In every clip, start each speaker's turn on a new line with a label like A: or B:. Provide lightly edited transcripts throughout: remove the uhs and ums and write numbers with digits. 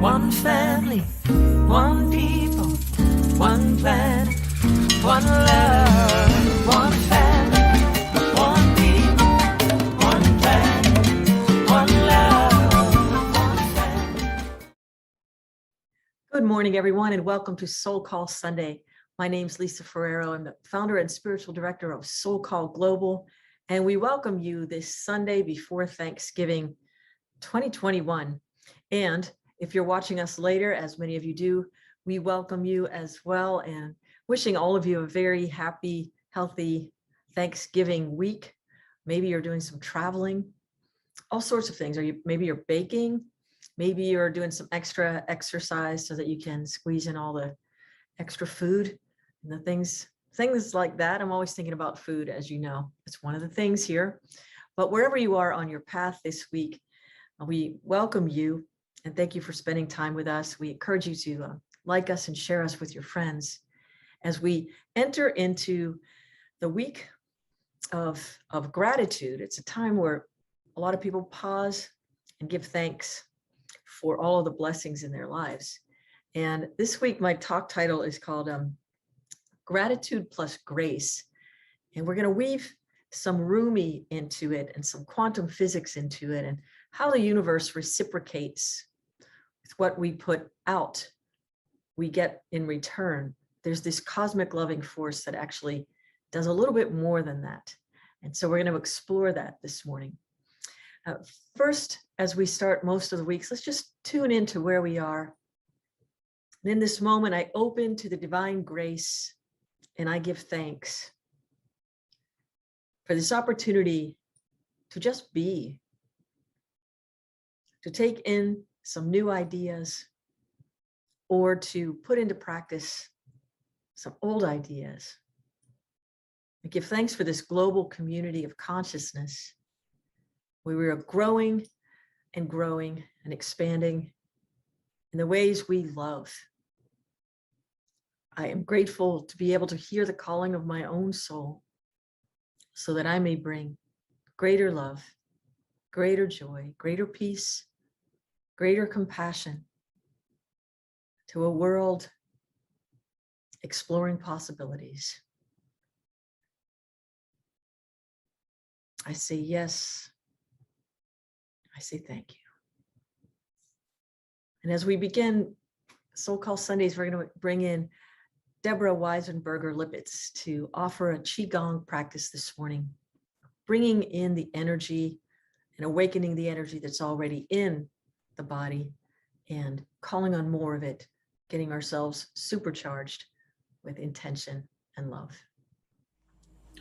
A: One family, one people, one planet, one love. One family, one people, one planet, one love. One family.
B: Good morning, everyone, and welcome to SoulCall Sunday. My name's Lisa Ferrero. I'm the founder and spiritual director of SoulCall Global, and we welcome you this Sunday before Thanksgiving 2021. And if you're watching us later, as many of you do, we welcome you as well and wishing all of you a very happy, healthy Thanksgiving week. Maybe you're doing some traveling, all sorts of things. Maybe you're baking, maybe you're doing some extra exercise so that you can squeeze in all the extra food and the things like that. I'm always thinking about food, as you know. It's one of the things here. But wherever you are on your path this week, we welcome you and thank you for spending time with us. We encourage you to like us and share us with your friends as we enter into the week of gratitude. It's a time where a lot of people pause and give thanks for all of the blessings in their lives. And this week, my talk title is called Gratitude plus Grace. And we're going to weave some Rumi into it and some quantum physics into it and how the universe reciprocates with what we put out, we get in return. There's this cosmic loving force that actually does a little bit more than that. And so we're going to explore that this morning. First, as we start most of the weeks, let's just tune into where we are. And in this moment, I open to the divine grace and I give thanks for this opportunity to just be, to take in some new ideas or to put into practice some old ideas. I give thanks for this global community of consciousness where we are growing and expanding in the ways we love. I am grateful to be able to hear the calling of my own soul so that I may bring greater love, greater joy, greater peace, greater compassion to a world exploring possibilities. I say yes. I say thank you. And as we begin SoulCall Sundays, we're going to bring in Deborah Weisenberger-Lippitz to offer a Qigong practice this morning, bringing in the energy and awakening the energy that's already in the body and calling on more of it, getting ourselves supercharged with intention and love.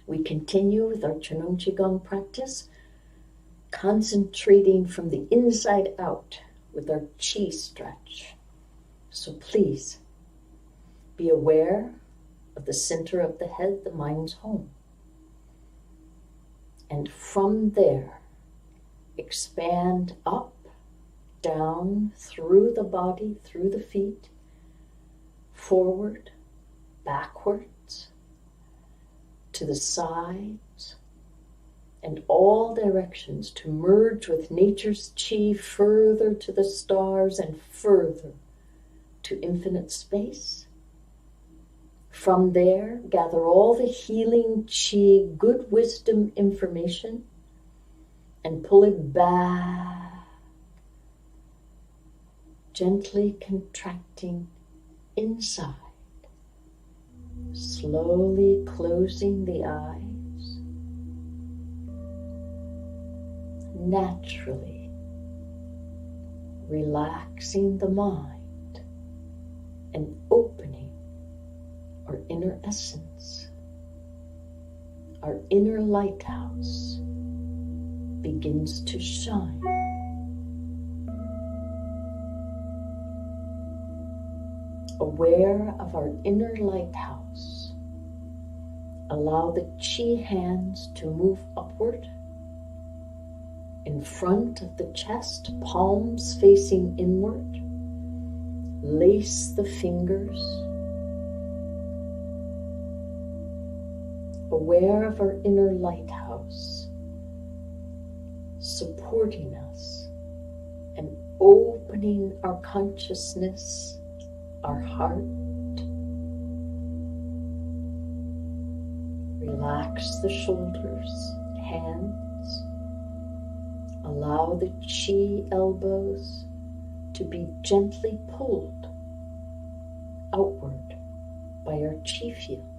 C: We continue with our Qigong practice, concentrating from the inside out with our Qi stretch. So please be aware of the center of the head, the mind's home. And from there, expand up, down, through the body, through the feet, forward, backwards, to the sides, and all directions to merge with nature's Qi further to the stars and further to infinite space. From there, gather all the healing Qi, good wisdom information, and pull it back, gently contracting inside, slowly closing the eyes, naturally relaxing the mind and opening our inner essence. Our inner lighthouse begins to shine. Aware of our inner lighthouse, allow the Qi hands to move upward in front of the chest, palms facing inward. Lace the fingers. Aware of our inner lighthouse, supporting us and opening our consciousness, our heart. Relax the shoulders, hands. Allow the chi elbows to be gently pulled outward by our chi field.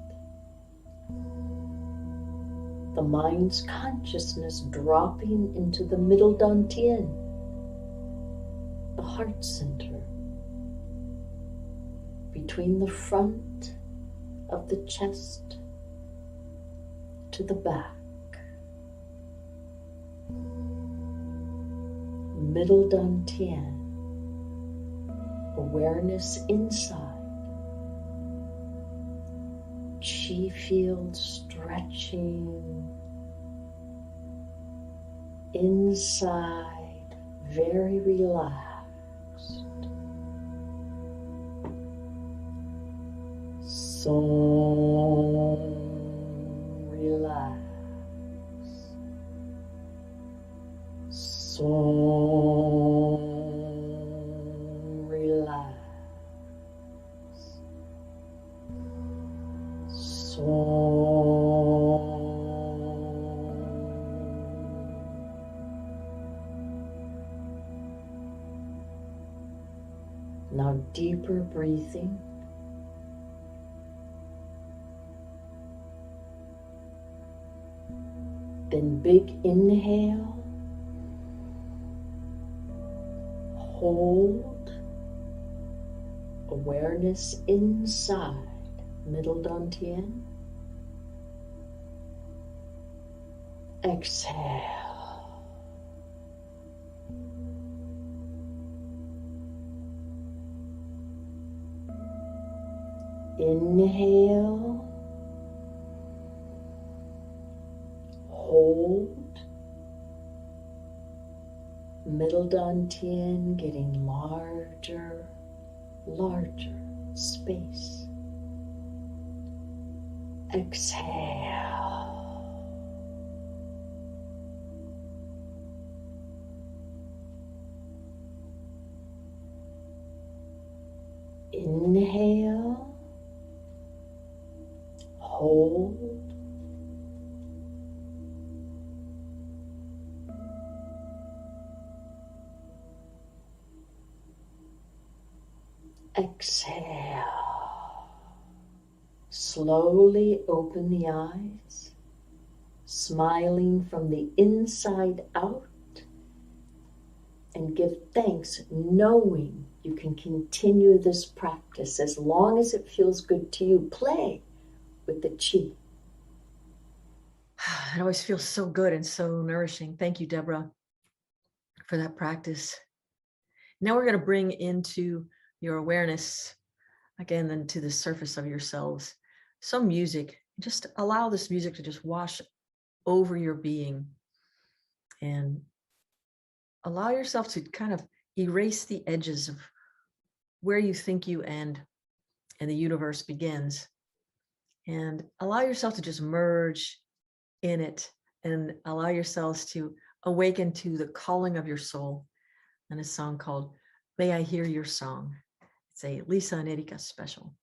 C: The mind's consciousness dropping into the middle dantian, the heart center, between the front of the chest to the back. Middle dantian, awareness inside. Chi field stretching inside, very relaxed. So relax. So relax. Now deeper breathing. Then big inhale. Hold. Awareness inside. Middle dantian. Exhale. Inhale. Hold. Middle dantian getting larger, larger space. Exhale. Inhale. Hold. Exhale. Slowly open the eyes, smiling from the inside out, and give thanks knowing you can continue this practice as long as it feels good to you. Play with the chi.
B: It always feels so good and so nourishing. Thank you, Deborah, for that practice. Now we're going to bring into your awareness, again, then to the surface of yourselves, some music. Just allow this music to just wash over your being and allow yourself to kind of erase the edges of where you think you end and the universe begins, and allow yourself to just merge in it and allow yourselves to awaken to the calling of your soul. And a song called May I Hear Your Song. It's a Lisa and Erika special.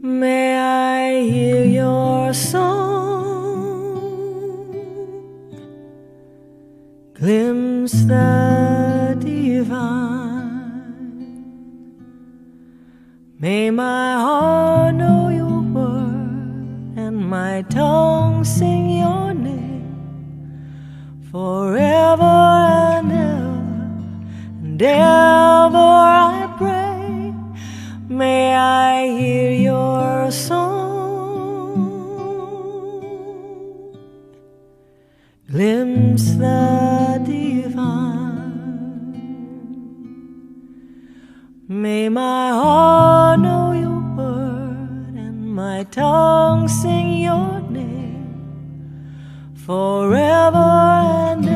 A: May I hear your song, glimpse the divine. May my heart know your word and my tongue sing your name forever and ever I pray. May I hear your song, glimpse the divine. May my heart know your word and my tongue sing your name forever and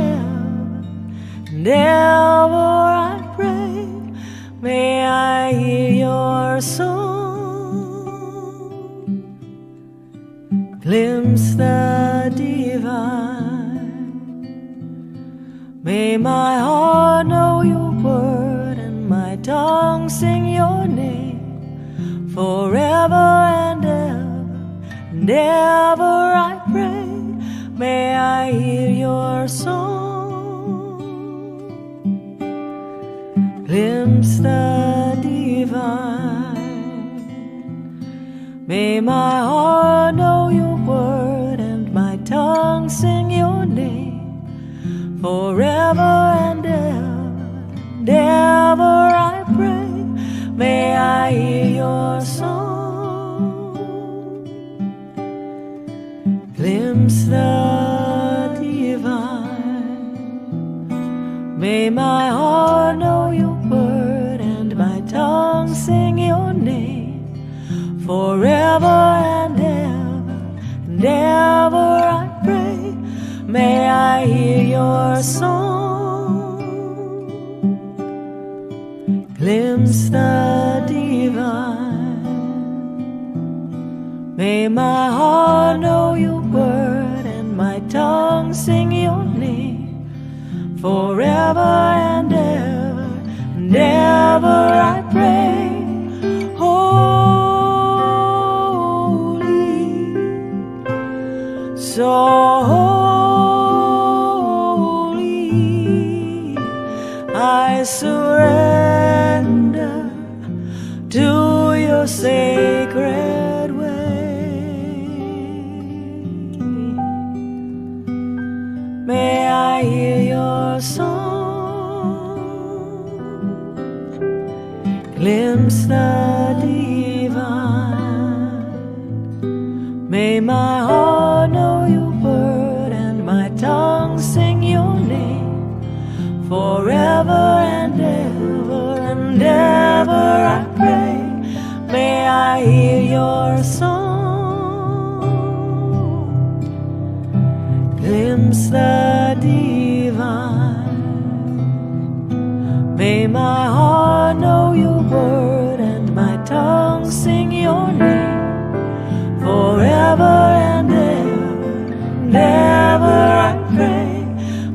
A: ever I pray. May I hear your song, glimpse the divine. May my heart know your word and my tongue sing your name. Forever and ever I pray. May I hear your song, glimpse the divine. May my heart know your word and my tongue sing your name. Forever and ever I pray. May I hear your song, glimpse the divine. May my heart know your word and my tongue sing your name. Forever and ever I pray. May I hear your song, glimpse the divine. May my heart know your word and my tongue sing your name. Forever and ever I pray. Holy, so holy, I surrender to your sacred way. May I hear your song, glimpse the divine. May my heart know your word and my tongue sing your name. Forever and ever I pray. May I hear your song, glimpse the divine. May my heart know your word and my tongue sing your name. Forever and ever I pray.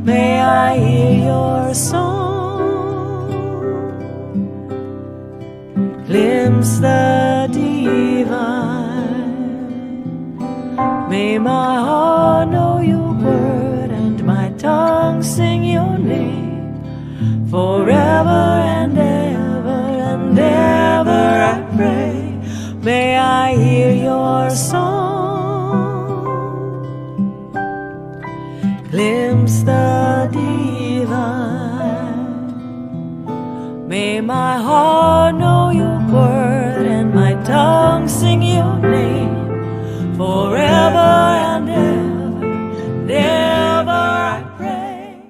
A: May I hear your song, glimpse the divine. May my heart know your word and my tongue sing your name. Forever and ever I pray. May I hear your song, glimpse the divine. May my heart know your word and my tongue sing your name. Forever and ever I pray.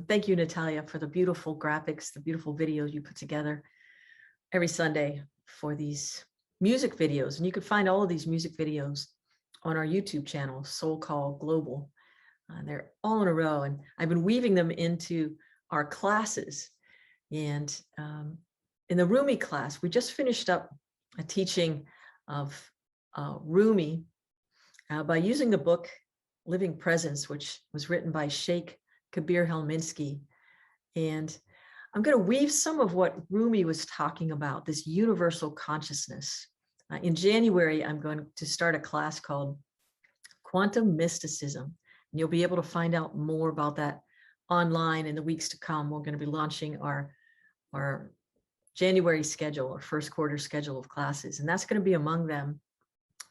B: Thank you, Natalia, for the beautiful graphics, the beautiful videos you put together every Sunday for these music videos. And you can find all of these music videos on our YouTube channel, SoulCall Global. They're all in a row, and I've been weaving them into our classes. And in the Rumi class, we just finished up a teaching of Rumi by using the book Living Presence, which was written by Sheikh Kabir Helminski. And I'm going to weave some of what Rumi was talking about, this universal consciousness. In January, I'm going to start a class called Quantum Mysticism. And you'll be able to find out more about that online in the weeks to come. We're going to be launching our January schedule, our first quarter schedule of classes. And that's going to be among them,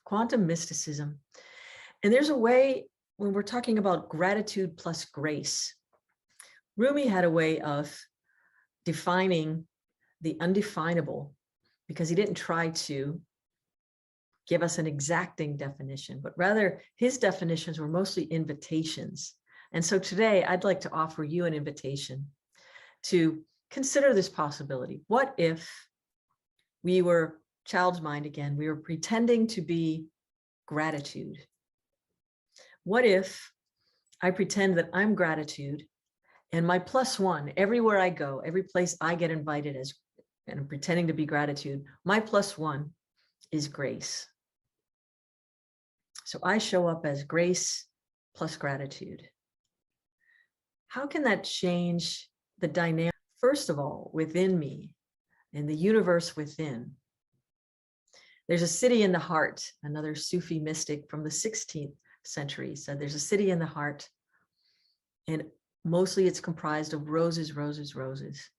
B: quantum mysticism. And there's a way, when we're talking about gratitude plus grace, Rumi had a way of defining the undefinable, because he didn't try to give us an exacting definition, but rather his definitions were mostly invitations. And so today I'd like to offer you an invitation to consider this possibility. What if we were child's mind again? We were pretending to be gratitude. What if I pretend that I'm gratitude, and my +1, everywhere I go, every place I get invited as, and I'm pretending to be gratitude, my +1 is grace. So I show up as grace plus gratitude. How can that change the dynamic? First of all, within me and the universe within. There's a city in the heart. Another Sufi mystic from the 16th century said there's a city in the heart, and mostly it's comprised of roses, roses, roses.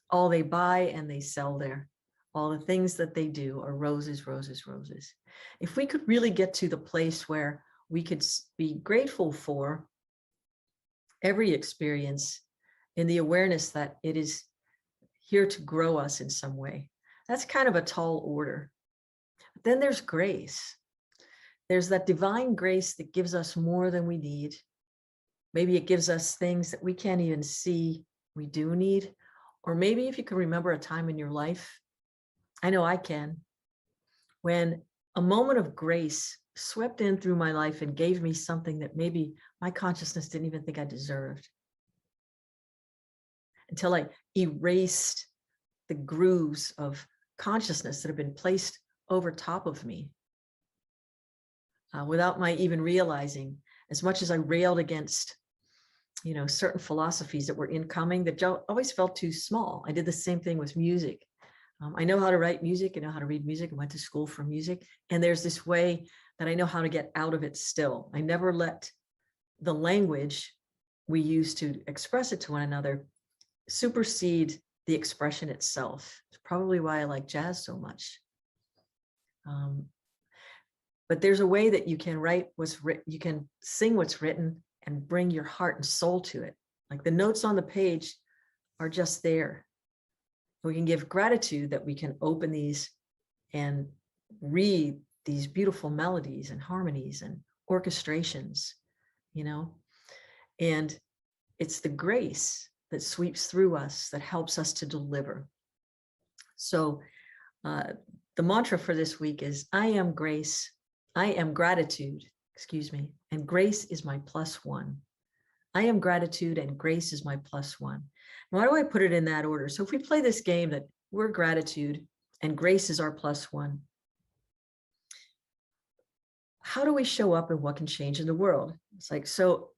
B: All they buy and they sell there. All the things that they do are roses, roses, roses. If we could really get to the place where we could be grateful for every experience in the awareness that it is here to grow us in some way, that's kind of a tall order. But then there's grace. There's that divine grace that gives us more than we need. Maybe it gives us things that we can't even see we do need. Or maybe if you can remember a time in your life, I know I can, when a moment of grace swept in through my life and gave me something that maybe my consciousness didn't even think I deserved. Until I erased the grooves of consciousness that have been placed over top of me without my even realizing. As much as I railed against, certain philosophies that were incoming that always felt too small. I did the same thing with music. I know how to write music. I know how to read music. I went to school for music. And there's this way that I know how to get out of it still. I never let the language we use to express it to one another supersede the expression itself. It's probably why I like jazz so much. But there's a way that you can write what's written, you can sing what's written and bring your heart and soul to it. Like the notes on the page are just there. We can give gratitude that we can open these and read these beautiful melodies and harmonies and orchestrations, and it's the grace that sweeps through us that helps us to deliver. So the mantra for this week is, I am grace, I am gratitude, and grace is my +1. I am gratitude and grace is my +1. Why do I put it in that order? So if we play this game that we're gratitude and grace is our +1, how do we show up and what can change in the world? It's like, so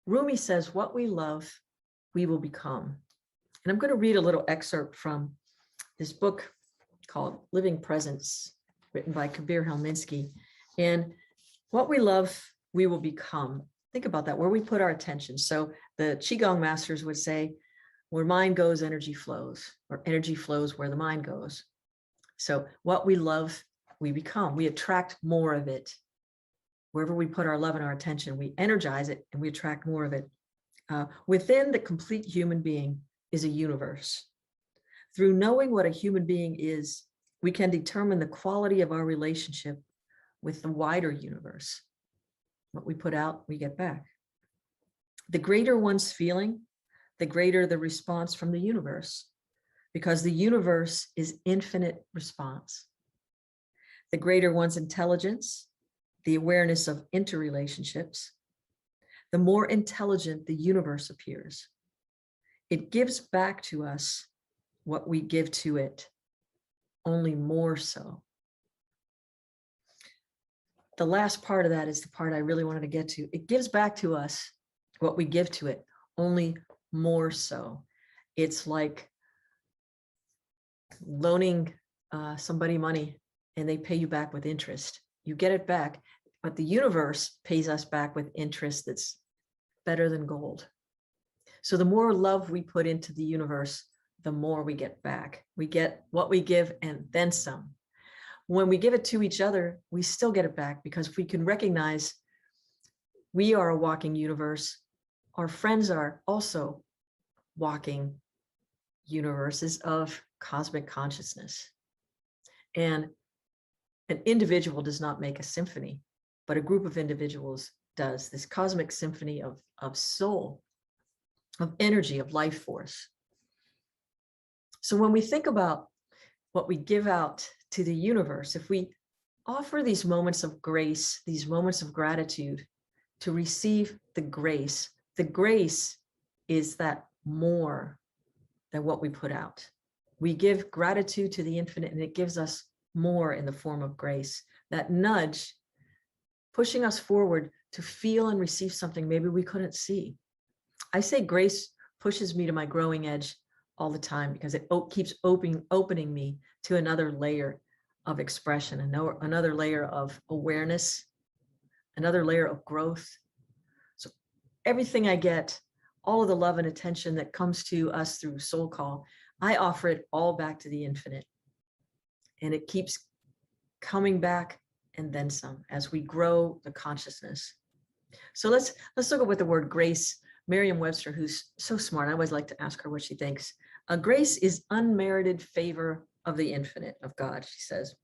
B: Rumi says, what we love, we will become. And I'm going to read a little excerpt from this book called Living Presence, written by Kabir Helminski. And what we love, we will become. Think about that, where we put our attention. So the Qigong masters would say, where mind goes, energy flows, or energy flows where the mind goes. So what we love, we become. We attract more of it. Wherever we put our love and our attention, we energize it and we attract more of it. Within the complete human being is a universe. Through knowing what a human being is, we can determine the quality of our relationship with the wider universe. What we put out, we get back. The greater one's feeling, the greater the response from the universe, because the universe is infinite response. The greater one's intelligence, the awareness of interrelationships, the more intelligent the universe appears. It gives back to us what we give to it, only more so. The last part of that is the part I really wanted to get to. It gives back to us what we give to it, only more so. It's like loaning somebody money and they pay you back with interest. You get it back, but the universe pays us back with interest that's better than gold. So the more love we put into the universe, the more we get back. We get what we give and then some. When we give it to each other, we still get it back, because if we can recognize we are a walking universe, our friends are also walking universes of cosmic consciousness. And an individual does not make a symphony, but a group of individuals does. This cosmic symphony of soul, of energy, of life force. So when we think about what we give out to the universe, if we offer these moments of grace, these moments of gratitude to receive the grace, The grace is that more than what we put out. We give gratitude to the infinite, and it gives us more in the form of grace, that nudge pushing us forward to feel and receive something maybe we couldn't see. I say grace pushes me to my growing edge all the time because it keeps opening me to another layer of expression, another layer of awareness, another layer of growth. So everything I get, all of the love and attention that comes to us through SoulCall, I offer it all back to the infinite. And it keeps coming back and then some as we grow the consciousness. So let's look at what the word grace, Merriam-Webster, who's so smart, I always like to ask her what she thinks. Grace is unmerited favor of the infinite, of God, she says.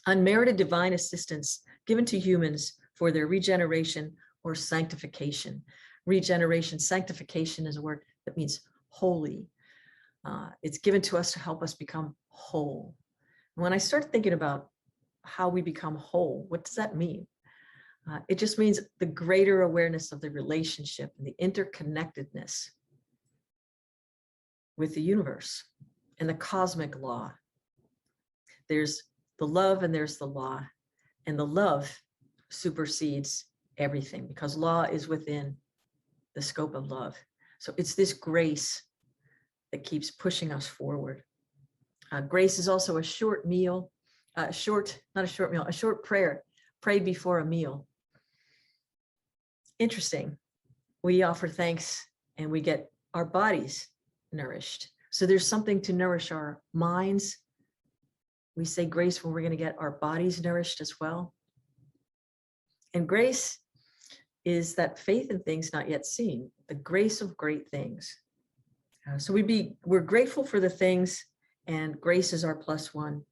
B: Unmerited divine assistance given to humans for their regeneration or sanctification. Regeneration, sanctification is a word that means holy. It's given to us to help us become whole. When I start thinking about how we become whole, what does that mean? It just means the greater awareness of the relationship and the interconnectedness with the universe and the cosmic law. There's the love and there's the law, and the love supersedes everything because law is within the scope of love. So it's this grace that keeps pushing us forward. Grace is also a short meal, a short prayer prayed before a meal. Interesting. We offer thanks and we get our bodies nourished. So there's something to nourish our minds. We say grace when we're going to get our bodies nourished as well. And grace is that faith in things not yet seen, the grace of great things. So we're grateful for the things, and grace is our +1.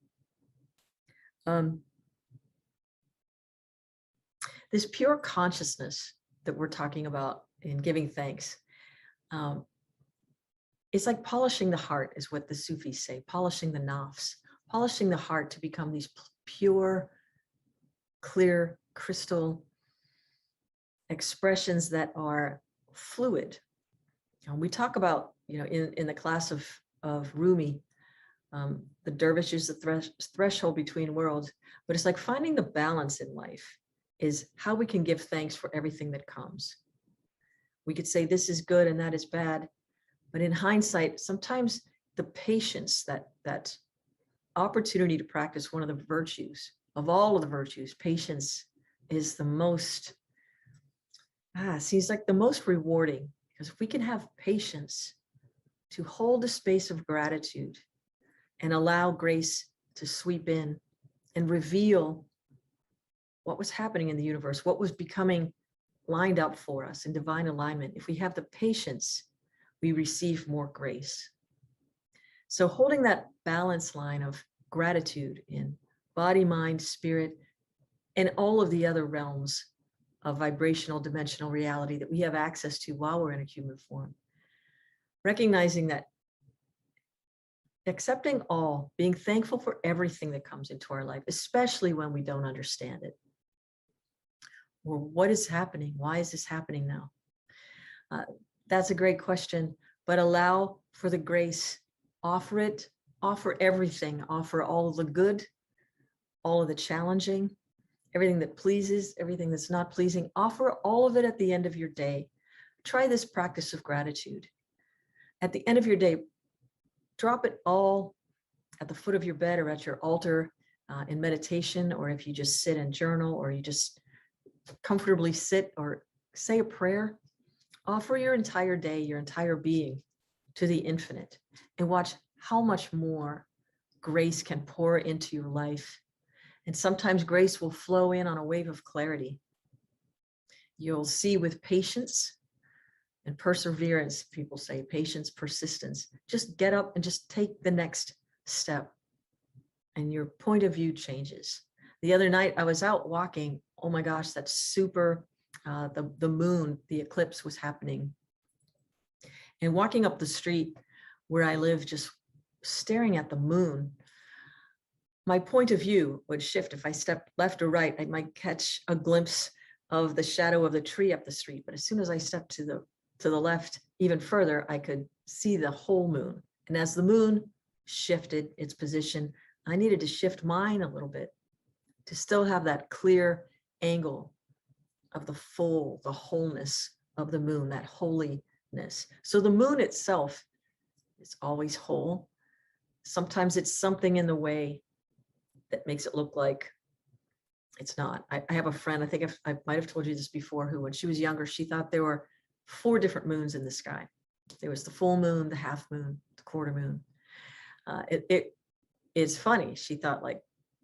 B: This pure consciousness that we're talking about in giving thanks, it's like polishing the heart, is what the Sufis say, polishing the nafs, polishing the heart to become these pure, clear, crystal expressions that are fluid. We talk about, in the class of Rumi, the dervish is the threshold between worlds, but it's like finding the balance in life is how we can give thanks for everything that comes. We could say this is good and that is bad, but in hindsight, sometimes the patience, that opportunity to practice one of the virtues, of all of the virtues, patience is the most, seems like the most rewarding, because if we can have patience to hold a space of gratitude and allow grace to sweep in and reveal what was happening in the universe, what was becoming lined up for us in divine alignment. If we have the patience, we receive more grace. So holding that balance line of gratitude in body, mind, spirit, and all of the other realms of vibrational dimensional reality that we have access to while we're in a human form. Recognizing that, accepting all, being thankful for everything that comes into our life, especially when we don't understand it. Or what is happening? Why is this happening now? That's a great question, but allow for the grace, offer it, offer everything, offer all of the good, all of the challenging, everything that pleases, everything that's not pleasing, offer all of it at the end of your day. Try this practice of gratitude. At the end of your day, drop it all at the foot of your bed or at your altar in meditation, or if you just sit and journal, or you just comfortably sit or say a prayer, offer your entire day, your entire being to the infinite, and watch how much more grace can pour into your life. And sometimes grace will flow in on a wave of clarity. You'll see with patience and perseverance, people say patience, persistence, just get up and just take the next step and your point of view changes. The other night I was out walking. Oh my gosh, that's super, the moon, the eclipse was happening. And walking up the street where I live, just staring at the moon, my point of view would shift. If I stepped left or right, I might catch a glimpse of the shadow of the tree up the street. But as soon as I stepped to the left even further, I could see the whole moon. And as the moon shifted its position, I needed to shift mine a little bit to still have that clear angle of the wholeness of the moon, that holiness. So the moon itself is always whole. Sometimes it's something in the way that makes it look like it's not. I have a friend, I think I might have told you this before, who when she was younger, she thought there were 4 different moons in the sky. There was the full moon, the half moon, the quarter moon. It's funny. She thought like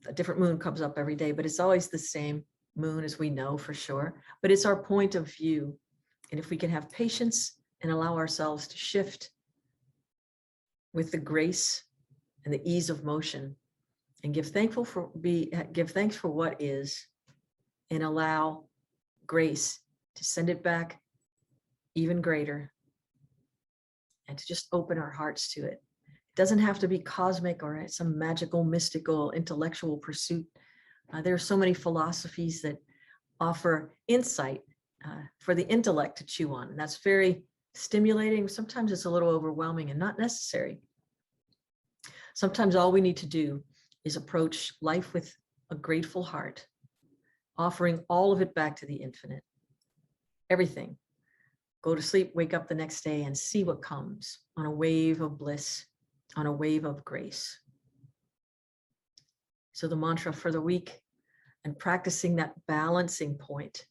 B: a different moon comes up every day, but it's always the same moon, as we know for sure. But it's our point of view. And if we can have patience and allow ourselves to shift with the grace and the ease of motion, and give thanks for what is, and allow grace to send it back even greater, and to just open our hearts to it. It doesn't have to be cosmic or some magical, mystical, intellectual pursuit. There are so many philosophies that offer insight for the intellect to chew on, and that's very stimulating. Sometimes it's a little overwhelming and not necessary. Sometimes all we need to do is approach life with a grateful heart, offering all of it back to the infinite. Everything. Go to sleep, wake up the next day, and see what comes on a wave of bliss, on a wave of grace. So the mantra for the week, and practicing that balancing point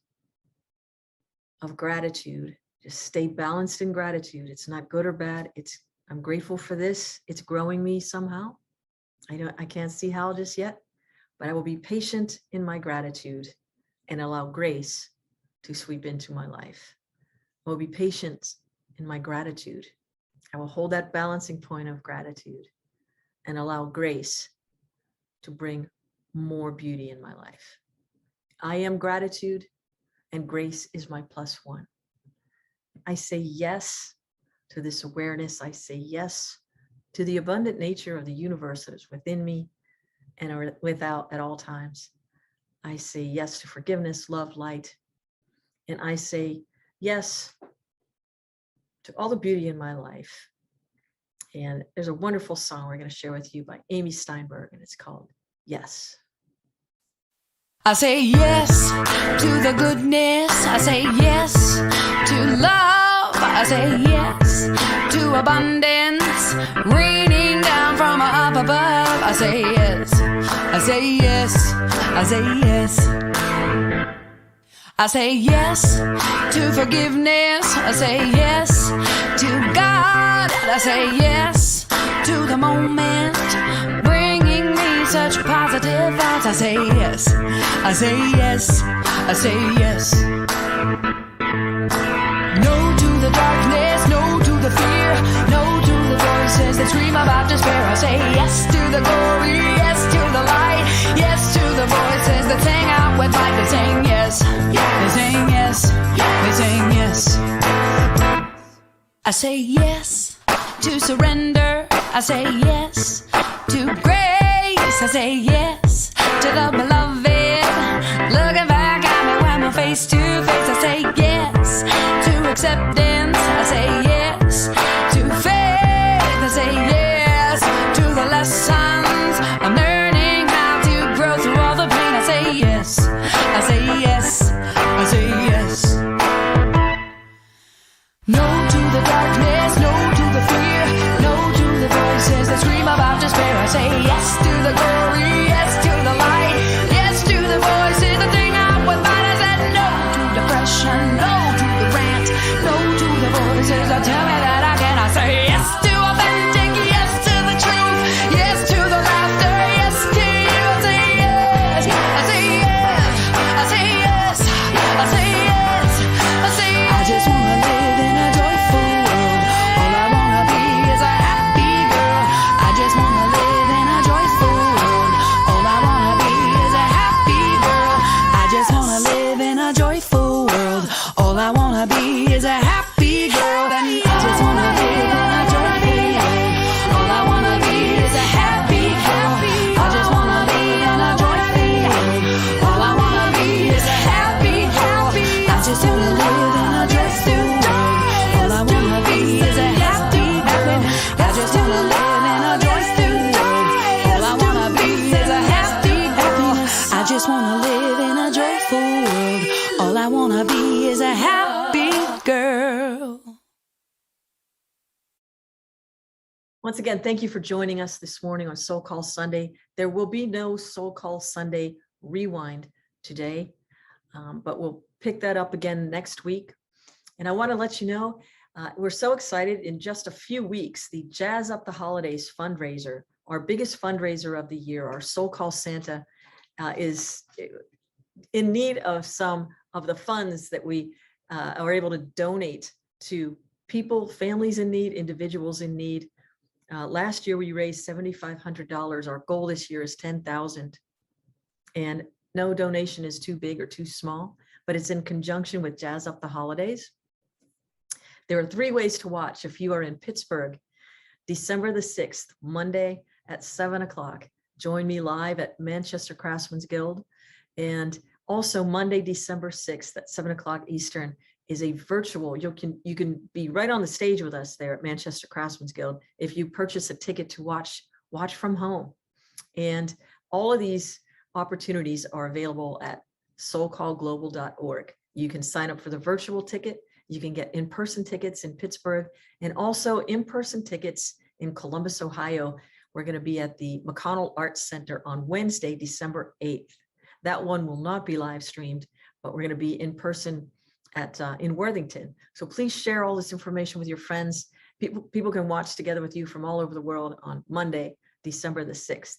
B: of gratitude. Just stay balanced in gratitude. It's not good or bad. I'm grateful for this. It's growing me somehow. I can't see how just yet, but I will be patient in my gratitude and allow grace to sweep into my life. I will be patient in my gratitude. I will hold that balancing point of gratitude and allow grace to bring more beauty in my life. I am gratitude, and grace is my +1. I say yes to this awareness. I say yes to the abundant nature of the universe that is within me and are without at all times. I say yes to forgiveness, love, light. And I say yes to all the beauty in my life. And there's a wonderful song we're going to share with you by Amy Steinberg, and it's called Yes.
D: I say yes to the goodness. I say yes to love. I say yes to abundance raining down from up above. I say yes. I say yes. I say yes. I say yes to forgiveness. I say yes to God. I say yes to the moment, bringing me such positive thoughts. I say yes. I say yes. I say yes. No to the darkness, no to the fear, no to the voices that scream about despair. I say yes to the glory, yes to the light, yes to the voices that sing out with light. They're saying yes, they're saying yes, they're saying yes. I say yes to surrender. I say yes to grace. I say yes to the beloved, looking back at me when we're face to face. I say yes to acceptance. I say yes to faith. I say yes to the lessons I'm learning how to grow through all the pain. I say yes. I say yes. I say yes. No to the darkness, no to the fear, no to the voices that scream about despair. I say yes to the glory, yes to the light, yes to the voices that sing out with might. I said no to depression, no to the rant, no to the voices that tell me that I can. I say yes to authentic, yes to the truth, yes to the laughter, yes to you. I say yes, I say yes, I say yes, I say yes, I say yes. I just wanna live in a joyful world. All I wanna be is a happy girl. I just wanna live in a joyful world. All I wanna be is a happy girl. I just wanna live in a joyful world. All I wanna be is a happy girl. I just wanna live in a joyful world. All I wanna be is a happy girl. I just wanna be in a joyful world. All I wanna be is a happy girl. beautiful world. All I wanna be is a happy girl.
B: Once again, thank you for joining us this morning on Soul Call Sunday. There will be no Soul Call Sunday rewind today, but we'll pick that up again next week. And I want to let you know, we're so excited. In just a few weeks, the Jazz Up the Holidays fundraiser, our biggest fundraiser of the year, our Soul Call Santa, is in need of some of the funds that we are able to donate to people, families in need, individuals in need. Last year, we raised $7,500. Our goal this year is $10,000. And no donation is too big or too small, but it's in conjunction with Jazz Up the Holidays. There are 3 ways to watch. If you are in Pittsburgh, December the 6th, Monday at 7 o'clock, join me live at Manchester Craftsmen's Guild. And also Monday, December 6th at 7 o'clock Eastern is a virtual. You can be right on the stage with us there at Manchester Craftsmen's Guild if you purchase a ticket to watch from home. And all of these opportunities are available at soulcallglobal.org. You can sign up for the virtual ticket. You can get in-person tickets in Pittsburgh and also in-person tickets in Columbus, Ohio. We're going to be at the McConnell Arts Center on Wednesday, December 8th. That one will not be live streamed, but we're going to be in person in Worthington. So please share all this information with your friends. People can watch together with you from all over the world on Monday, December the 6th.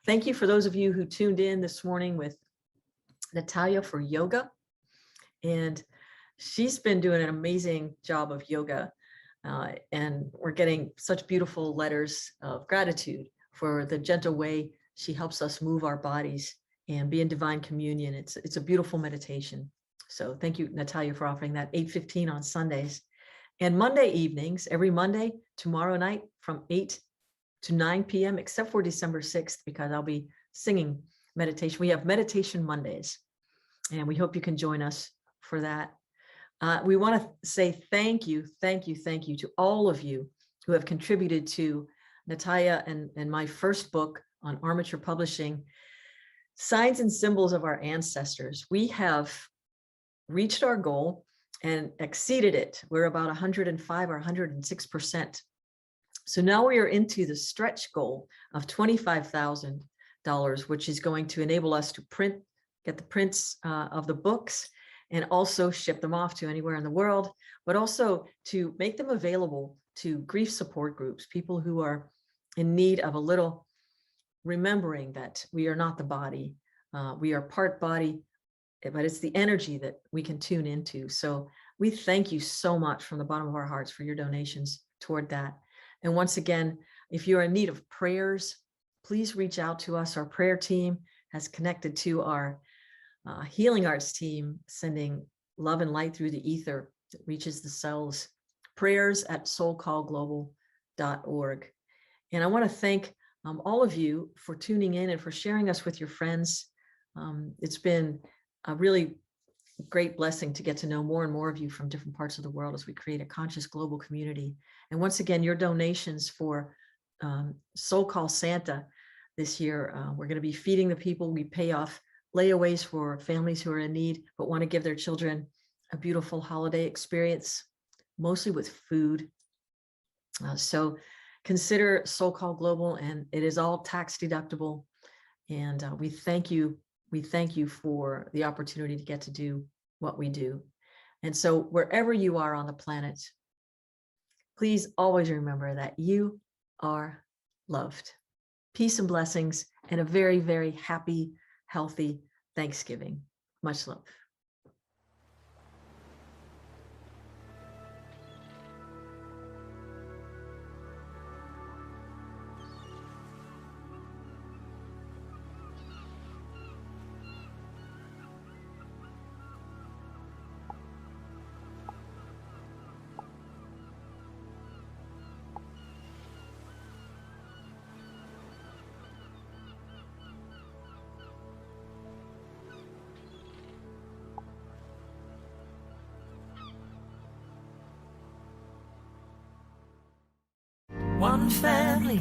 B: Thank you for those of you who tuned in this morning with Natalia for yoga. And she's been doing an amazing job of yoga. And we're getting such beautiful letters of gratitude for the gentle way she helps us move our bodies and be in divine communion. It's a beautiful meditation. So thank you, Natalia, for offering that. 8:15 on Sundays. And Monday evenings, every Monday, tomorrow night from 8 to 9 p.m., except for December 6th, because I'll be singing meditation. We have Meditation Mondays, and we hope you can join us for that. We want to say thank you to all of you who have contributed to Natalia and my first book on Armature Publishing, Signs and Symbols of Our Ancestors. We have reached our goal and exceeded it. We're about 105 or 106%. So now we are into the stretch goal of $25,000, which is going to enable us to get the prints of the books and also ship them off to anywhere in the world, but also to make them available to grief support groups, people who are in need of a little remembering that we are not the body. We are part body, but it's the energy that we can tune into. So we thank you so much from the bottom of our hearts for your donations toward that. And once again, if you're in need of prayers, please reach out to us. Our prayer team has connected to our healing arts team, sending love and light through the ether that reaches the cells. Prayers at soulcallglobal.org. And I want to thank all of you for tuning in and for sharing us with your friends. It's been a really great blessing to get to know more and more of you from different parts of the world as we create a conscious global community. And once again, your donations for Soul Call Santa this year, we're going to be feeding the people. We pay off layaways for families who are in need, but want to give their children a beautiful holiday experience, mostly with food. So consider Soul Call Global, and it is all tax deductible. And we thank you. We thank you for the opportunity to get to do what we do. And so wherever you are on the planet, please always remember that you are loved. Peace and blessings, and a very, very happy, healthy Thanksgiving. Much love.
A: One family,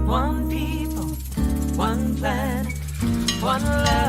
A: one people, one planet, one love.